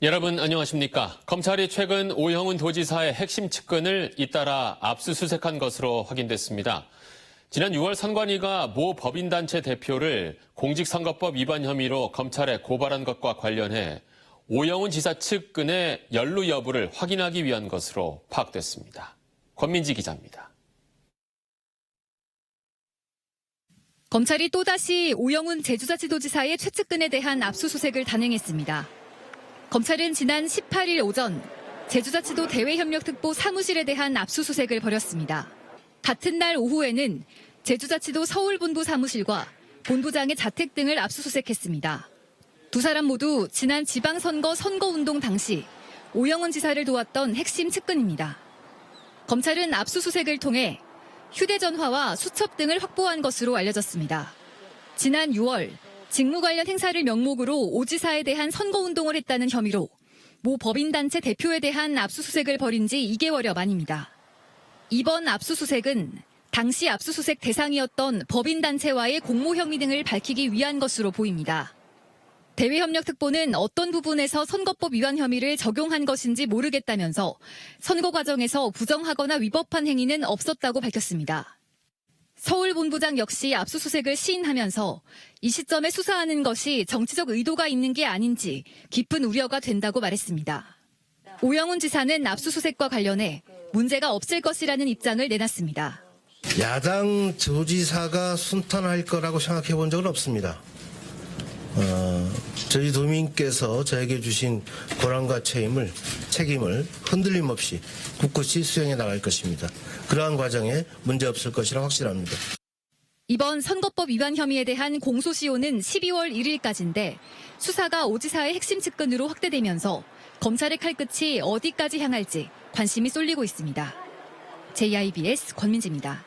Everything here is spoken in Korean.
여러분 안녕하십니까? 검찰이 최근 오영훈 도지사의 핵심 측근을 잇따라 압수수색한 것으로 확인됐습니다. 지난 6월 선관위가 모 법인단체 대표를 공직선거법 위반 혐의로 검찰에 고발한 것과 관련해 오영훈 지사 측근의 연루 여부를 확인하기 위한 것으로 파악됐습니다. 권민지 기자입니다. 검찰이 또다시 오영훈 제주자치도지사의 최측근에 대한 압수수색을 단행했습니다. 검찰은 지난 18일 오전 제주자치도 대외협력특보 사무실에 대한 압수수색을 벌였습니다. 같은 날 오후에는 제주자치도 서울본부 사무실과 본부장의 자택 등을 압수수색했습니다. 두 사람 모두 지난 지방선거 선거운동 당시 오영훈 지사를 도왔던 핵심 측근입니다. 검찰은 압수수색을 통해 휴대전화와 수첩 등을 확보한 것으로 알려졌습니다. 지난 6월 직무 관련 행사를 명목으로 오 지사에 대한 선거운동을 했다는 혐의로 모 법인단체 대표에 대한 압수수색을 벌인 지 2개월여 만입니다. 이번 압수수색은 당시 압수수색 대상이었던 법인단체와의 공모 혐의 등을 밝히기 위한 것으로 보입니다. 대외협력특보는 어떤 부분에서 선거법 위반 혐의를 적용한 것인지 모르겠다면서 선거 과정에서 부정하거나 위법한 행위는 없었다고 밝혔습니다. 서울본부장 역시 압수수색을 시인하면서 이 시점에 수사하는 것이 정치적 의도가 있는 게 아닌지 깊은 우려가 된다고 말했습니다. 오영훈 지사는 압수수색과 관련해 문제가 없을 것이라는 입장을 내놨습니다. 야당 도지사가 순탄할 거라고 생각해 본 적은 없습니다. 저희 도민께서 저에게 주신 권한과 책임을 흔들림 없이 굳건히 수행해 나갈 것입니다. 그러한 과정에 문제 없을 것이라 확신합니다. 이번 선거법 위반 혐의에 대한 공소시효는 12월 1일까지인데 수사가 오 지사의 핵심 측근으로 확대되면서 검찰의 칼끝이 어디까지 향할지 관심이 쏠리고 있습니다. JIBS 권민지입니다.